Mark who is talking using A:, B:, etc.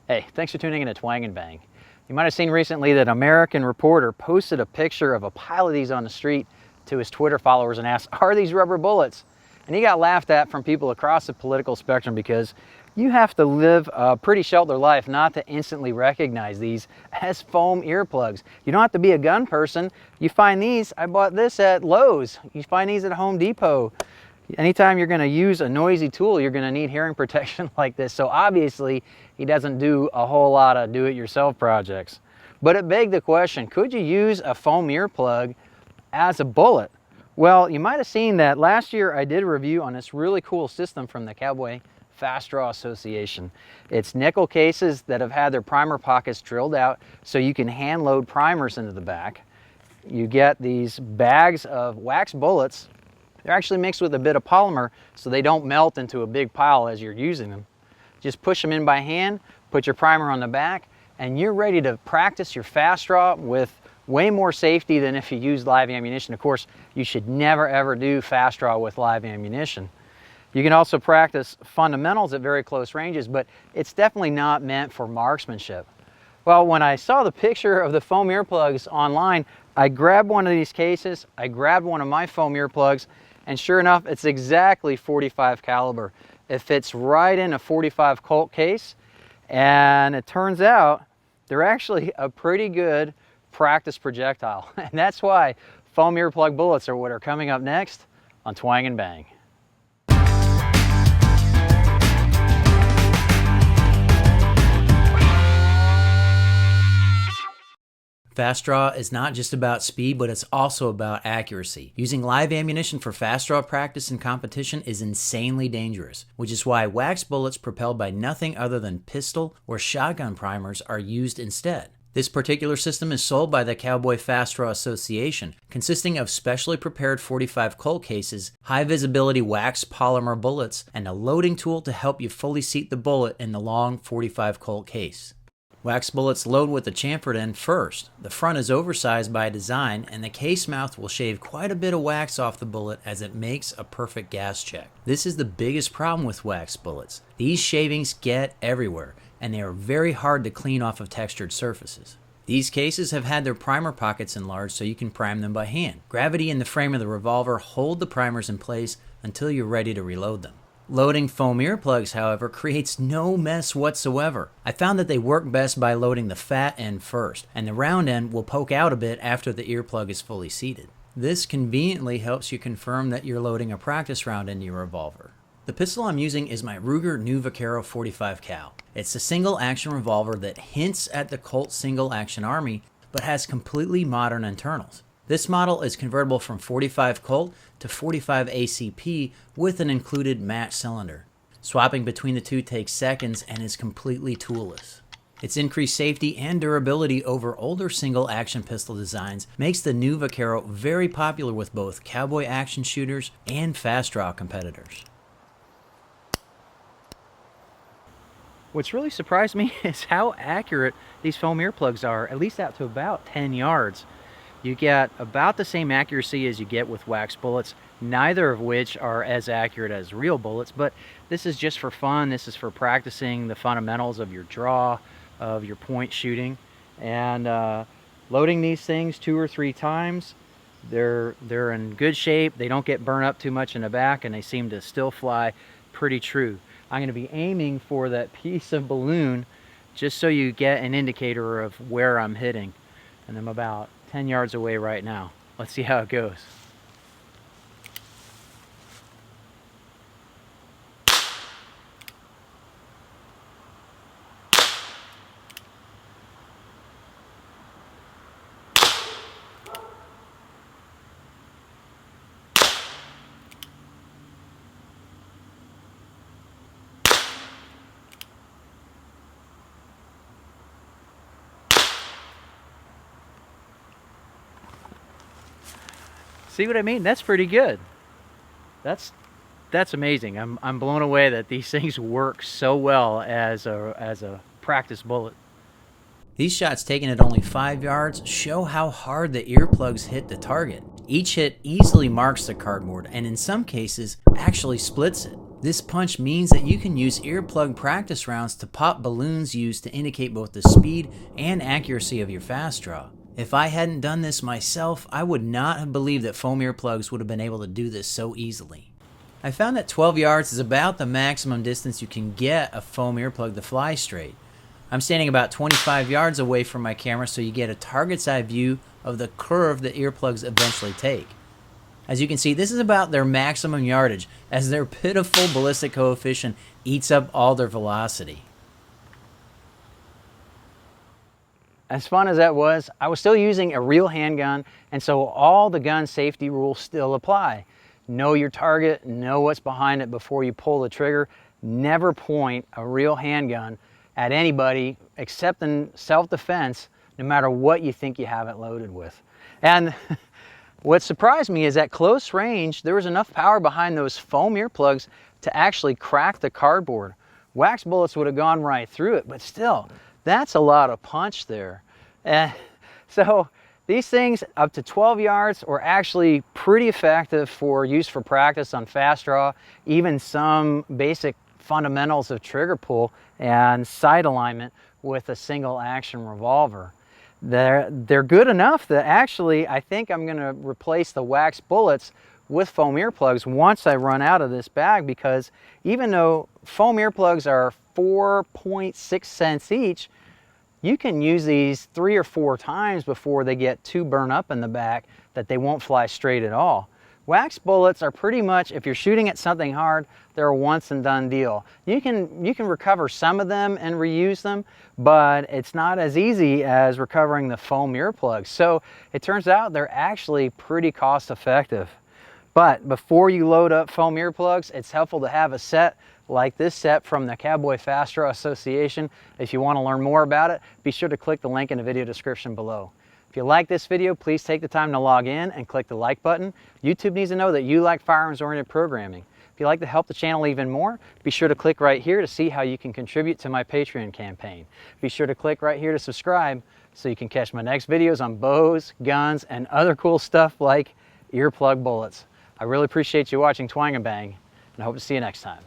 A: Hey, thanks for tuning in to Twang and Bang. You might have seen recently that an American reporter posted a picture of a pile of these on the street to his Twitter followers and asked, "Are these rubber bullets?" And he got laughed at from people across the political spectrum because you have to live a pretty sheltered life not to instantly recognize these as foam earplugs. You don't have to be a gun person. You find these, I bought this at Lowe's. You find these at Home Depot. Anytime you're going to use a noisy tool, you're going to need hearing protection like this. So obviously, he doesn't do a whole lot of do-it-yourself projects. But it begged the question, could you use a foam earplug as a bullet? Well, you might have seen that last year I did a review on this really cool system from the Cowboy Fast Draw Association. It's nickel cases that have had their primer pockets drilled out so you can hand load primers into the back. You get these bags of wax bullets. They're actually mixed with a bit of polymer so they don't melt into a big pile as you're using them. Just push them in by hand, put your primer on the back, and you're ready to practice your fast draw with way more safety than if you use live ammunition. Of course, you should never ever do fast draw with live ammunition. You can also practice fundamentals at very close ranges, but it's definitely not meant for marksmanship. Well, when I saw the picture of the foam earplugs online, I grabbed one of these cases, I grabbed one of my foam earplugs, and sure enough, it's exactly .45 caliber. It fits right in a .45 Colt case, and it turns out they're actually a pretty good practice projectile. And that's why foam earplug bullets are what are coming up next on Twang and Bang.
B: Fast draw is not just about speed, but it's also about accuracy. Using live ammunition for fast draw practice and competition is insanely dangerous, which is why wax bullets propelled by nothing other than pistol or shotgun primers are used instead. This particular system is sold by the Cowboy Fast Draw Association, consisting of specially prepared .45 Colt cases, high visibility wax polymer bullets, and a loading tool to help you fully seat the bullet in the long .45 Colt case. Wax bullets load with the chamfered end first. The front is oversized by design, and the case mouth will shave quite a bit of wax off the bullet as it makes a perfect gas check. This is the biggest problem with wax bullets. These shavings get everywhere, and they are very hard to clean off of textured surfaces. These cases have had their primer pockets enlarged so you can prime them by hand. Gravity in the frame of the revolver hold the primers in place until you're ready to reload them. Loading foam earplugs, however, creates no mess whatsoever. I found that they work best by loading the fat end first, and the round end will poke out a bit after the earplug is fully seated. This conveniently helps you confirm that you're loading a practice round into your revolver. The pistol I'm using is my Ruger New Vaquero .45 cal. It's a single action revolver that hints at the Colt single action army, but has completely modern internals. This model is convertible from .45 Colt to .45 ACP with an included match cylinder. Swapping between the two takes seconds and is completely toolless. Its increased safety and durability over older single-action pistol designs makes the new Vaquero very popular with both cowboy action shooters and fast draw competitors.
A: What's really surprised me is how accurate these foam earplugs are, at least out to about 10 yards. You get about the same accuracy as you get with wax bullets, neither of which are as accurate as real bullets, but this is just for fun. This is for practicing the fundamentals of your draw, of your point shooting, and loading these things 2 or 3 times. They're in good shape. They don't get burnt up too much in the back, and they seem to still fly pretty true. I'm going to be aiming for that piece of balloon just so you get an indicator of where I'm hitting. And I'm about 10 yards away right now. Let's see how it goes. See what I mean? That's pretty good. That's amazing. I'm blown away that these things work so well as a practice bullet.
B: These shots taken at only 5 yards show how hard the earplugs hit the target. Each hit easily marks the cardboard and in some cases actually splits it. This punch means that you can use earplug practice rounds to pop balloons used to indicate both the speed and accuracy of your fast draw. If I hadn't done this myself, I would not have believed that foam earplugs would have been able to do this so easily. I found that 12 yards is about the maximum distance you can get a foam earplug to fly straight. I'm standing about 25 yards away from my camera, so you get a target's eye view of the curve that earplugs eventually take. As you can see, this is about their maximum yardage, as their pitiful ballistic coefficient eats up all their velocity.
A: As fun as that was, I was still using a real handgun, and so all the gun safety rules still apply. Know your target, know what's behind it before you pull the trigger. Never point a real handgun at anybody except in self-defense, no matter what you think you have it loaded with. And what surprised me is at close range, there was enough power behind those foam earplugs to actually crack the cardboard. Wax bullets would have gone right through it, but still, that's a lot of punch there. So these things up to 12 yards are actually pretty effective for use for practice on fast draw, even some basic fundamentals of trigger pull and sight alignment with a single action revolver. They're good enough that actually I think I'm going to replace the wax bullets with foam earplugs once I run out of this bag, because even though foam earplugs are 4.6 cents each, you can use these 3 or 4 times before they get too burnt up in the back that they won't fly straight at all. Wax bullets are pretty much, if you're shooting at something hard, they're a once and done deal. You can recover some of them and reuse them, but it's not as easy as recovering the foam earplugs. So it turns out they're actually pretty cost effective. But before you load up foam earplugs, it's helpful to have a set like this set from the Cowboy Fast Draw Association. If you want to learn more about it, be sure to click the link in the video description below. If you like this video, please take the time to log in and click the like button. YouTube needs to know that you like firearms-oriented programming. If you'd like to help the channel even more, be sure to click right here to see how you can contribute to my Patreon campaign. Be sure to click right here to subscribe so you can catch my next videos on bows, guns, and other cool stuff like earplug bullets. I really appreciate you watching Twang and Bang, and I hope to see you next time.